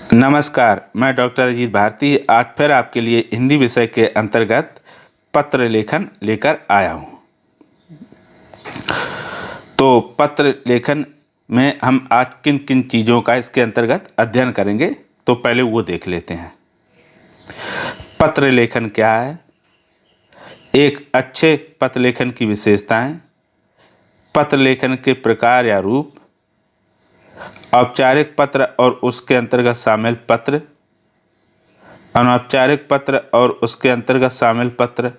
नमस्कार, मैं डॉक्टर अजीत भारती आज फिर आपके लिए हिंदी विषय के अंतर्गत पत्र लेखन लेकर आया हूँ। तो पत्र लेखन में हम आज किन किन चीज़ों का इसके अंतर्गत अध्ययन करेंगे, तो पहले वो देख लेते हैं। पत्र लेखन क्या है, एक अच्छे पत्र लेखन की विशेषताएं, पत्र लेखन के प्रकार या रूप, औपचारिक पत्र और उसके अंतर्गत शामिल पत्र, अनौपचारिक पत्र और उसके अंतर्गत शामिल पत्र,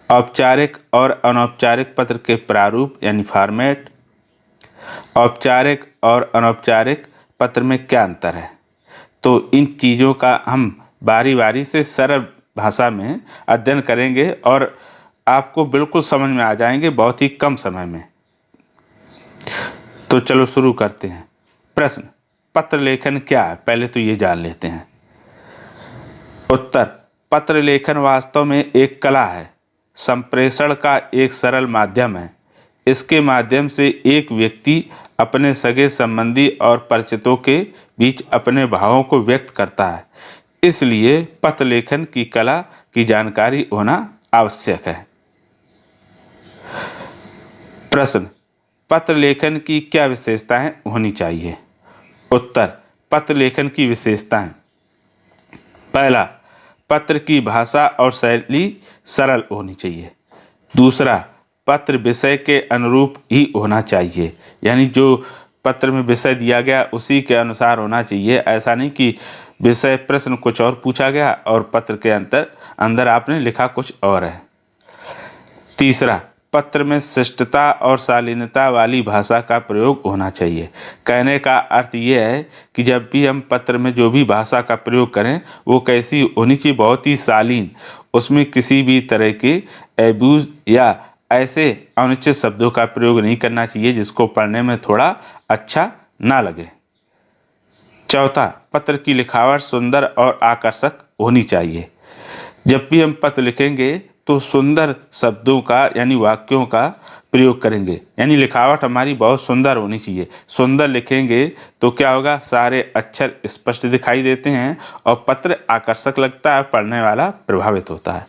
औपचारिक और अनौपचारिक पत्र के प्रारूप यानी फॉर्मेट, औपचारिक और अनौपचारिक पत्र में क्या अंतर है। तो इन चीज़ों का हम बारी बारी से सरल भाषा में अध्ययन करेंगे और आपको बिल्कुल समझ में आ जाएंगे बहुत ही कम समय में। तो चलो शुरू करते हैं। प्रश्न, पत्र लेखन क्या है, पहले तो ये जान लेते हैं। उत्तर, पत्र लेखन वास्तव में एक कला है, संप्रेषण का एक सरल माध्यम है। इसके माध्यम से एक व्यक्ति अपने सगे संबंधी और परिचितों के बीच अपने भावों को व्यक्त करता है। इसलिए पत्र लेखन की कला की जानकारी होना आवश्यक है। प्रश्न, पत्र लेखन की क्या विशेषताएं होनी चाहिए। उत्तर, पत्र लेखन की विशेषताएं। पहला, पत्र की भाषा और शैली सरल होनी चाहिए। दूसरा, पत्र विषय के अनुरूप ही होना चाहिए, यानी जो पत्र में विषय दिया गया उसी के अनुसार होना चाहिए। ऐसा नहीं कि विषय प्रश्न कुछ और पूछा गया और पत्र के अंदर आपने लिखा कुछ और है। तीसरा, पत्र में शिष्टता और शालीनता वाली भाषा का प्रयोग होना चाहिए। कहने का अर्थ ये है कि जब भी हम पत्र में जो भी भाषा का प्रयोग करें वो कैसी होनी चाहिए, बहुत ही शालीन। उसमें किसी भी तरह के एब्यूज या ऐसे अनुचित शब्दों का प्रयोग नहीं करना चाहिए जिसको पढ़ने में थोड़ा अच्छा ना लगे। चौथा, पत्र की लिखावट सुंदर और आकर्षक होनी चाहिए। जब भी हम पत्र लिखेंगे तो सुंदर शब्दों का यानी वाक्यों का प्रयोग करेंगे, यानी लिखावट हमारी बहुत सुंदर होनी चाहिए। सुंदर लिखेंगे तो क्या होगा, सारे अक्षर स्पष्ट दिखाई देते हैं और पत्र आकर्षक लगता है, पढ़ने वाला प्रभावित होता है।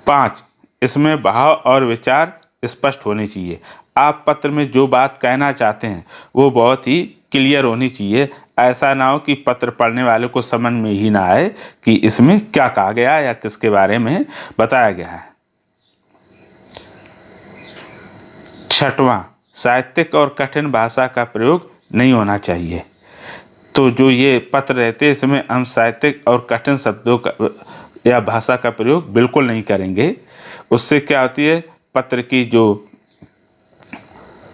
5, इसमें भाव और विचार स्पष्ट होने चाहिए। आप पत्र में जो बात कहना चाहते हैं वो बहुत ही क्लियर होनी चाहिए। ऐसा ना हो कि पत्र पढ़ने वाले को समझ में ही ना आए कि इसमें क्या कहा गया या किसके बारे में बताया गया है। 6वां, साहित्यिक और कठिन भाषा का प्रयोग नहीं होना चाहिए। तो जो ये पत्र रहते हैं इसमें हम साहित्यिक और कठिन शब्दों का या भाषा का प्रयोग बिल्कुल नहीं करेंगे। उससे क्या होती है, पत्र की जो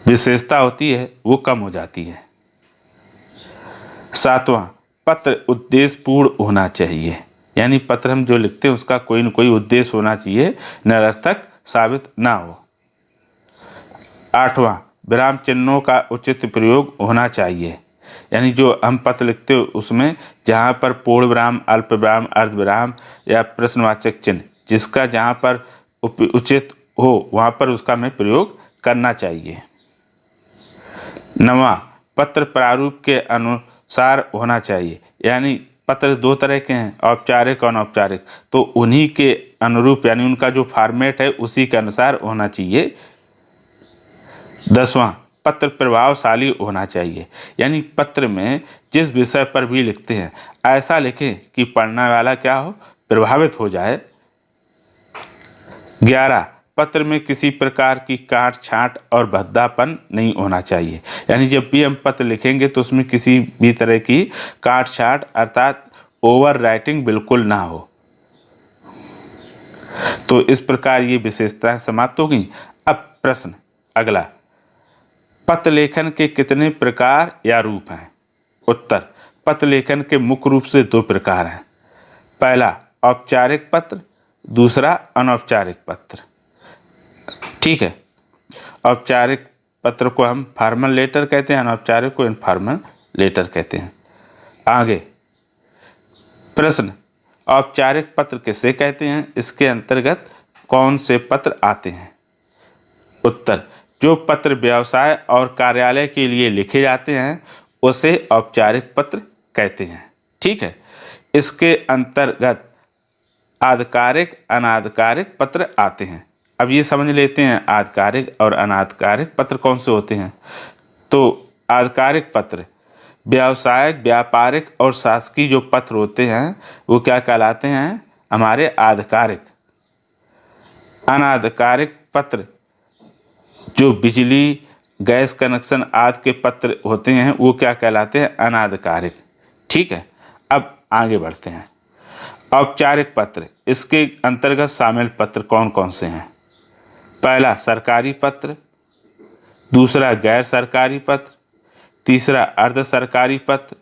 विशेषता होती है वो कम हो जाती है। 7वां, पत्र उद्देश्यपूर्ण होना चाहिए, यानी पत्र हम जो लिखते हैं उसका कोई न कोई उद्देश्य होना चाहिए, निरर्थक साबित ना हो। 8वां, विराम चिन्हों का उचित प्रयोग होना चाहिए, यानी जो हम पत्र लिखते हो उसमें जहाँ पर पूर्ण विराम, अल्प विराम, अर्ध विराम या प्रश्नवाचक चिन्ह जिसका जहाँ पर उचित हो वहाँ पर उसका हमें प्रयोग करना चाहिए। 9वां, पत्र प्रारूप के अनुसार होना चाहिए, यानी पत्र दो तरह के हैं, औपचारिक और अनौपचारिक, तो उन्हीं के अनुरूप यानी उनका जो फॉर्मेट है उसी के अनुसार होना चाहिए। 10वां, पत्र प्रभावशाली होना चाहिए, यानी पत्र में जिस विषय पर भी लिखते हैं ऐसा लिखें कि पढ़ने वाला क्या हो, प्रभावित हो जाए। 11, पत्र में किसी प्रकार की काट छांट और भद्दापन नहीं होना चाहिए, यानी जब भी हम पत्र लिखेंगे तो उसमें किसी भी तरह की काट छांट अर्थात ओवर राइटिंग बिल्कुल ना हो। तो इस प्रकार ये विशेषताएं समाप्त हो गई। अब प्रश्न अगला, पत्र लेखन के कितने प्रकार या रूप हैं। उत्तर, पत्र लेखन के मुख्य रूप से 2 प्रकार हैं। पहला औपचारिक पत्र, दूसरा अनौपचारिक पत्र। ठीक है, औपचारिक पत्र को हम फॉर्मल लेटर कहते हैं, अनौपचारिक को इनफॉर्मल लेटर कहते हैं। आगे प्रश्न, औपचारिक पत्र किसे कहते हैं, इसके अंतर्गत कौन से पत्र आते हैं। उत्तर, जो पत्र व्यवसाय और कार्यालय के लिए लिखे जाते हैं उसे औपचारिक पत्र कहते हैं। ठीक है, इसके अंतर्गत आधिकारिक अनाधिकारिक पत्र आते हैं। अब ये समझ लेते हैं आधिकारिक और अनाधिकारिक पत्र कौन से होते हैं। तो आधिकारिक पत्र व्यावसायिक, व्यापारिक और शासकीय जो पत्र होते हैं वो क्या कहलाते हैं, हमारे आधिकारिक। अनाधिकारिक पत्र जो बिजली, गैस कनेक्शन आदि के पत्र होते हैं वो क्या कहलाते हैं, अनाधिकारिक। ठीक है, अब आगे बढ़ते हैं। औपचारिक पत्र, इसके अंतर्गत शामिल पत्र कौन कौन से हैं। पहला सरकारी पत्र, दूसरा गैर सरकारी पत्र, तीसरा अर्ध सरकारी पत्र,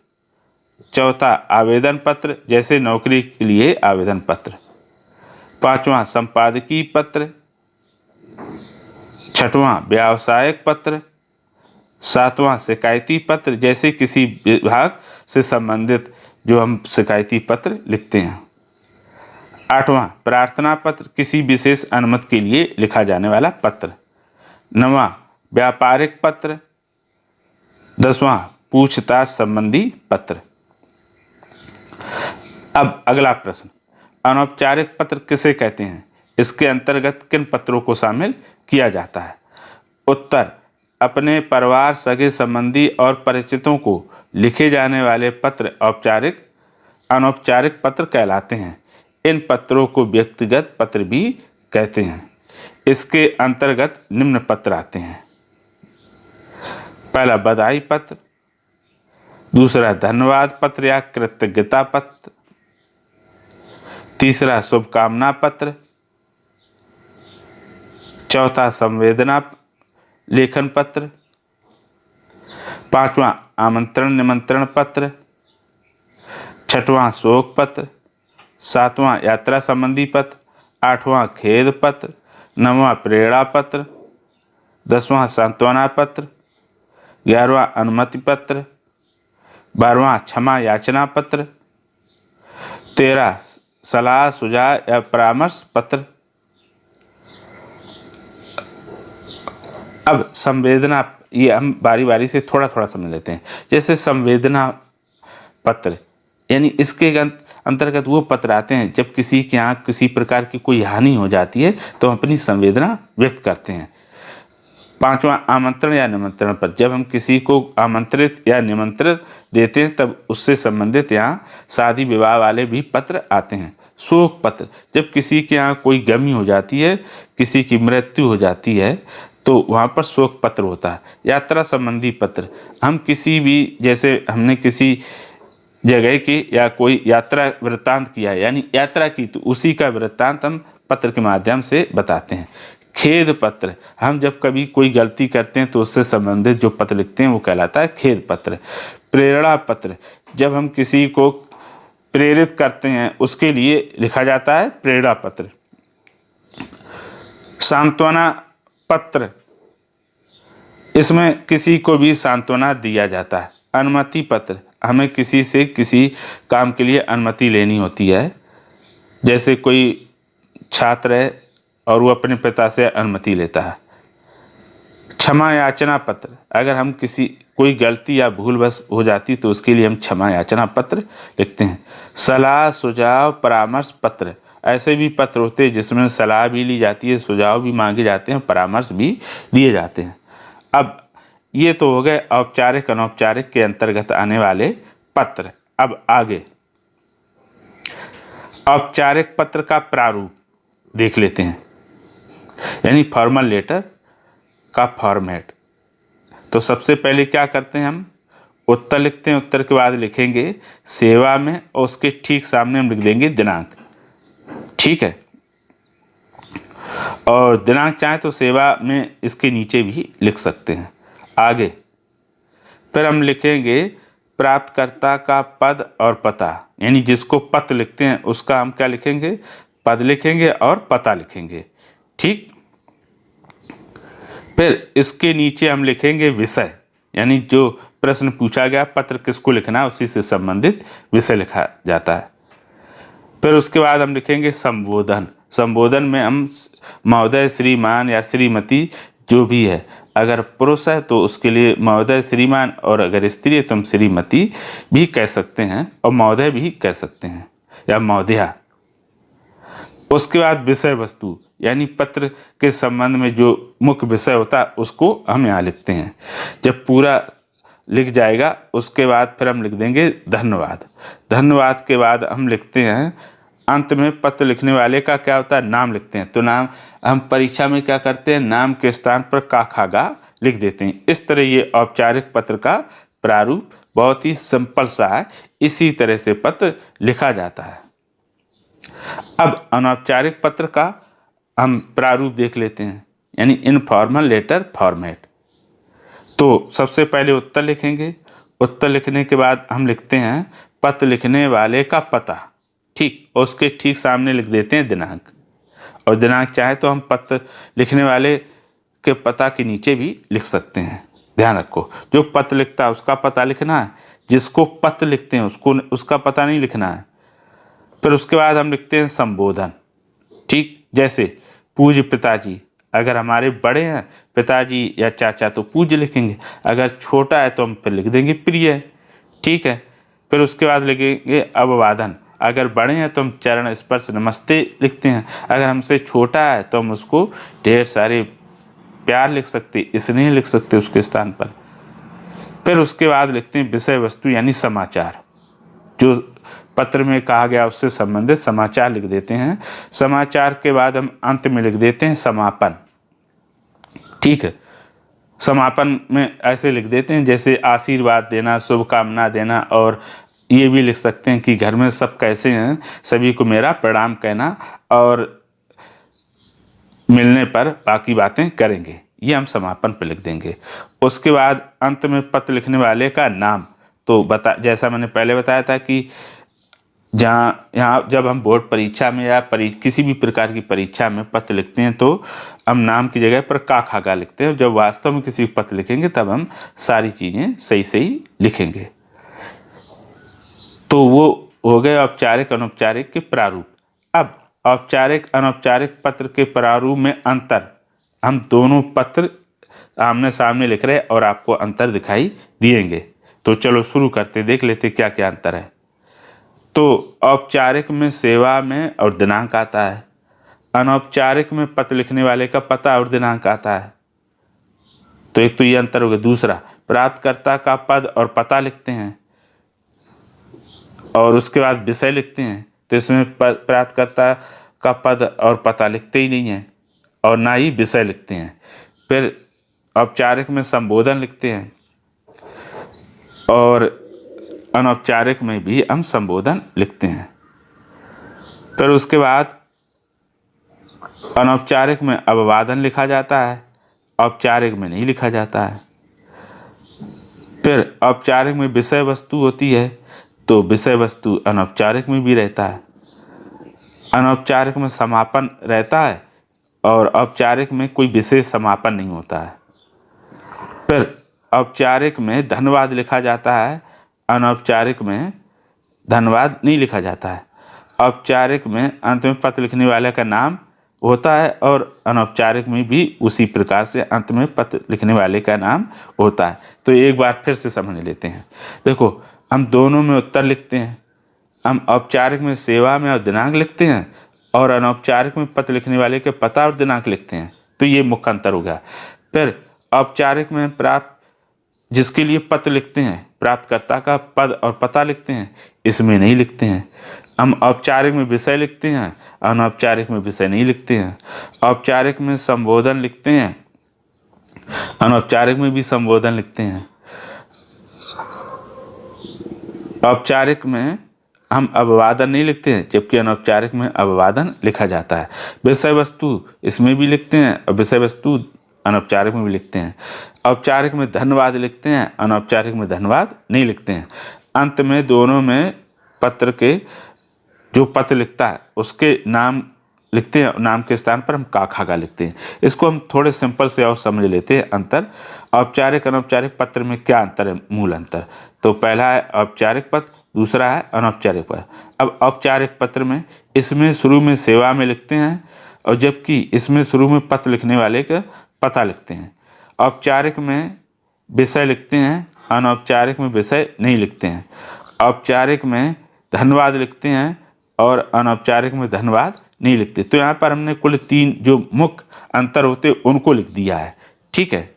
चौथा आवेदन पत्र जैसे नौकरी के लिए आवेदन पत्र, पांचवा संपादकीय पत्र, छठवां व्यावसायिक पत्र, सातवां शिकायती पत्र जैसे किसी विभाग से संबंधित जो हम शिकायती पत्र लिखते हैं, आठवां प्रार्थना पत्र किसी विशेष अनुमति के लिए लिखा जाने वाला पत्र, नौवां व्यापारिक पत्र, दसवां पूछताछ संबंधी पत्र। अब अगला प्रश्न, अनौपचारिक पत्र किसे कहते हैं, इसके अंतर्गत किन पत्रों को शामिल किया जाता है। उत्तर, अपने परिवार, सगे संबंधी और परिचितों को लिखे जाने वाले पत्र औपचारिक अनौपचारिक पत्र कहलाते हैं। इन पत्रों को व्यक्तिगत पत्र भी कहते हैं। इसके अंतर्गत निम्न पत्र आते हैं। पहला बधाई पत्र, दूसरा धन्यवाद पत्र या कृतज्ञता पत्र, तीसरा शुभकामना पत्र, चौथा संवेदना लेखन पत्र, पांचवा आमंत्रण निमंत्रण पत्र, छठवां शोक पत्र, सातवां यात्रा संबंधी पत्र, आठवां खेद पत्र, नौवां प्रेरणा पत्र, दसवां सांत्वना पत्र, 11वां अनुमति पत्र, 12वां क्षमा याचना पत्र, 13 सलाह सुझाव या परामर्श पत्र। अब संवेदना, ये हम बारी बारी से थोड़ा थोड़ा समझ लेते हैं। जैसे संवेदना पत्र यानी इसके अंतर्गत वो पत्र आते हैं जब किसी के यहाँ किसी प्रकार की कोई हानि हो जाती है तो हम अपनी संवेदना व्यक्त करते हैं। पांचवा आमंत्रण या निमंत्रण पत्र, जब हम किसी को आमंत्रित या निमंत्रण देते हैं तब उससे संबंधित यहाँ शादी विवाह वाले भी पत्र आते हैं। शोक पत्र, जब किसी के यहाँ कोई गमी हो जाती है, किसी की मृत्यु हो जाती है तो वहाँ पर शोक पत्र होता है। यात्रा संबंधी पत्र, हम किसी भी, जैसे हमने किसी जगह की या कोई यात्रा वृत्तांत किया है यानी यात्रा की, तो उसी का वृत्तांत हम पत्र के माध्यम से बताते हैं। खेद पत्र, हम जब कभी कोई गलती करते हैं तो उससे संबंधित जो पत्र लिखते हैं वो कहलाता है खेद पत्र। प्रेरणा पत्र, जब हम किसी को प्रेरित करते हैं उसके लिए लिखा जाता है प्रेरणा पत्र। सांत्वना पत्र, इसमें किसी को भी सांत्वना दिया जाता है। अनुमति पत्र, हमें किसी से किसी काम के लिए अनुमति लेनी होती है, जैसे कोई छात्र है और वो अपने पिता से अनुमति लेता है। क्षमा याचना पत्र, अगर हम कोई गलती या भूल बस हो जाती तो उसके लिए हम क्षमा याचना पत्र लिखते हैं। सलाह सुझाव परामर्श पत्र, ऐसे भी पत्र होते हैं जिसमें सलाह भी ली जाती है, सुझाव भी मांगे जाते हैं, परामर्श भी दिए जाते हैं। अब ये तो हो गए औपचारिक अनौपचारिक के अंतर्गत आने वाले पत्र। अब आगे औपचारिक पत्र का प्रारूप देख लेते हैं, यानी फॉर्मल लेटर का फॉर्मेट। तो सबसे पहले क्या करते हैं, हम उत्तर लिखते हैं। उत्तर के बाद लिखेंगे सेवा में और उसके ठीक सामने हम लिख देंगे दिनांक। ठीक है, और दिनांक चाहे तो सेवा में इसके नीचे भी लिख सकते हैं। आगे फिर हम लिखेंगे प्राप्तकर्ता का पद और पता, यानी जिसको पत्र लिखते हैं उसका हम क्या लिखेंगे, पद लिखेंगे और पता लिखेंगे। ठीक, फिर इसके नीचे हम लिखेंगे विषय, यानी जो प्रश्न पूछा गया पत्र किसको लिखना है उसी से संबंधित विषय लिखा जाता है। फिर उसके बाद हम लिखेंगे संबोधन। संबोधन में हम महोदय, श्रीमान या श्रीमती जो भी है अगर पुरुष है तो उसके लिए महोदय श्रीमान, और अगर स्त्री है तो हम श्रीमती भी कह सकते हैं और महोदय भी कह सकते हैं या महोदया। उसके बाद विषय वस्तु, यानी पत्र के संबंध में जो मुख्य विषय होता है उसको हम यहाँ लिखते हैं। जब पूरा लिख जाएगा उसके बाद फिर हम लिख देंगे धन्यवाद। धन्यवाद के बाद हम लिखते हैं अंत में पत्र लिखने वाले का क्या होता है, नाम लिखते हैं। तो नाम हम परीक्षा में क्या करते हैं, नाम के स्थान पर का खा गा लिख देते हैं। इस तरह ये औपचारिक पत्र का प्रारूप बहुत ही सिंपल सा है। इसी तरह से पत्र लिखा जाता है। अब अनौपचारिक पत्र का हम प्रारूप देख लेते हैं, यानी इनफॉर्मल लेटर फॉर्मेट। तो सबसे पहले उत्तर लिखेंगे। उत्तर लिखने के बाद हम लिखते हैं पत्र लिखने वाले का पता, ठीक, उसके ठीक सामने लिख देते हैं दिनांक। और दिनांक चाहे तो हम पत्र लिखने वाले के पता के नीचे भी लिख सकते हैं। ध्यान रखो, जो पत्र लिखता है उसका पता लिखना है, जिसको पत्र लिखते हैं उसका पता नहीं लिखना है। फिर उसके बाद हम लिखते हैं संबोधन, ठीक, जैसे पूज्य पिताजी, अगर हमारे बड़े हैं पिताजी या चाचा तो पूज्य लिखेंगे, अगर छोटा है तो हम फिर लिख देंगे प्रिय, ठीक है। फिर उसके बाद लिखेंगे अभिवादन, अगर बड़े हैं तो हम चरण स्पर्श नमस्ते लिखते हैं, अगर हमसे छोटा है तो हम उसको ढेर सारे प्यार लिख सकते, स्नेह लिख सकते उसके स्थान पर। फिर उसके बाद लिखते हैं विषय वस्तु, यानी समाचार, जो पत्र में कहा गया उससे संबंधित समाचार लिख देते हैं। समाचार के बाद हम अंत में लिख देते हैं समापन, ठीक है। समापन में ऐसे लिख देते हैं जैसे आशीर्वाद देना, शुभकामना देना, और ये भी लिख सकते हैं कि घर में सब कैसे हैं, सभी को मेरा प्रणाम कहना, और मिलने पर बाकी बातें करेंगे। ये हम समापन पर लिख देंगे। उसके बाद अंत में पत्र लिखने वाले का नाम, तो जैसा मैंने पहले बताया था कि यहाँ जब हम बोर्ड परीक्षा में या किसी भी प्रकार की परीक्षा में पत्र लिखते हैं तो हम नाम की जगह पर का खा गा लिखते हैं। जब वास्तव में किसी को पत्र लिखेंगे तब हम सारी चीज़ें सही सही लिखेंगे। तो वो हो गए औपचारिक अनौपचारिक के प्रारूप। अब औपचारिक अनौपचारिक पत्र के प्रारूप में अंतर, हम दोनों पत्र आमने सामने लिख रहे हैं और आपको अंतर दिखाई दिएंगे। तो चलो शुरू करते, देख लेते क्या क्या अंतर है। तो औपचारिक में सेवा में और दिनांक आता है, अनौपचारिक में पत्र लिखने वाले का पता और दिनांक आता है। तो एक तो ये अंतर हो गया। दूसरा, प्राप्तकर्ता का पद और पता लिखते हैं और उसके बाद विषय लिखते हैं। तो इसमें प्राप्तकर्ता का पद और पता लिखते ही नहीं है और ना ही विषय लिखते हैं। फिर औपचारिक में संबोधन लिखते हैं और अनौपचारिक में भी हम संबोधन लिखते हैं। फिर उसके बाद अनौपचारिक में अभिवादन लिखा जाता है, औपचारिक में नहीं लिखा जाता है। फिर औपचारिक में विषय वस्तु होती है तो विषय वस्तु अनौपचारिक में भी रहता है। अनौपचारिक में समापन रहता है और औपचारिक में कोई विशेष समापन नहीं होता है। फिर औपचारिक में धन्यवाद लिखा जाता है, अनौपचारिक में धन्यवाद नहीं लिखा जाता है। औपचारिक में अंत में पत्र लिखने वाले का नाम होता है और अनौपचारिक में भी उसी प्रकार से अंत में पत्र लिखने वाले का नाम होता है। तो एक बार फिर से समझ लेते हैं। देखो, हम दोनों में उत्तर लिखते हैं। हम औपचारिक में सेवा में और दिनांक लिखते हैं और अनौपचारिक में पत्र लिखने वाले के पता और दिनांक लिखते हैं। तो ये मुख्य अंतर हो गया। फिर औपचारिक में प्राप्त जिसके लिए पत्र लिखते हैं, प्राप्तकर्ता का पद और पता लिखते हैं, इसमें नहीं लिखते हैं। हम औपचारिक में विषय लिखते हैं, अनौपचारिक में विषय नहीं लिखते हैं। औपचारिक में संबोधन लिखते हैं, अनौपचारिक में भी संबोधन लिखते हैं। औपचारिक में हम अभिवादन नहीं लिखते हैं जबकि अनौपचारिक में अभिवादन लिखा जाता है। विषय वस्तु इसमें भी लिखते हैं और विषय वस्तु अनौपचारिक में भी लिखते हैं। औपचारिक में धन्यवाद लिखते हैं, अनौपचारिक में धन्यवाद नहीं लिखते हैं। अंत में दोनों में पत्र के जो पत्र लिखता है उसके नाम लिखते हैं, नाम के स्थान पर हम का खा गा लिखते हैं। इसको हम थोड़े सिंपल से और समझ लेते हैं अंतर। औपचारिक अनौपचारिक पत्र में क्या अंतर है, मूल अंतर। तो पहला है औपचारिक पत्र, दूसरा है अनौपचारिक पत्र। अब औपचारिक पत्र में इसमें शुरू में सेवा में लिखते हैं और जबकि इसमें शुरू में पत्र लिखने वाले का पता लिखते हैं। औपचारिक में विषय लिखते हैं, अनौपचारिक में विषय नहीं लिखते हैं। औपचारिक में धन्यवाद लिखते हैं और अनौपचारिक में धन्यवाद नहीं लिखते। तो यहाँ पर हमने कुल 3 जो मुख्य अंतर होते उनको लिख दिया है। ठीक है,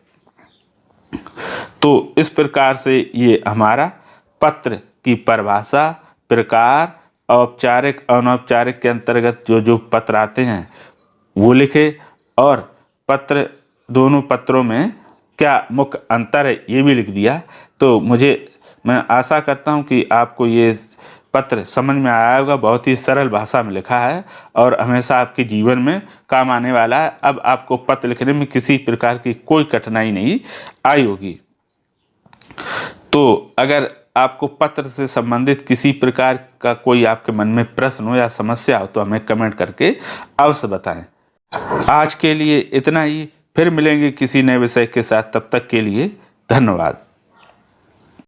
तो इस प्रकार से ये हमारा पत्र की परिभाषा, प्रकार, औपचारिक अनौपचारिक के अंतर्गत जो जो पत्र आते हैं वो लिखे, और पत्र दोनों पत्रों में क्या मुख्य अंतर है ये भी लिख दिया। तो मैं आशा करता हूँ कि आपको ये पत्र समझ में आया होगा। बहुत ही सरल भाषा में लिखा है और हमेशा आपके जीवन में काम आने वाला है। अब आपको पत्र लिखने में किसी प्रकार की कोई कठिनाई नहीं आई होगी। तो अगर आपको पत्र से संबंधित किसी प्रकार का कोई आपके मन में प्रश्न हो या समस्या हो तो हमें कमेंट करके अवश्य बताएं। आज के लिए इतना ही, फिर मिलेंगे किसी नए विषय के साथ। तब तक के लिए धन्यवाद।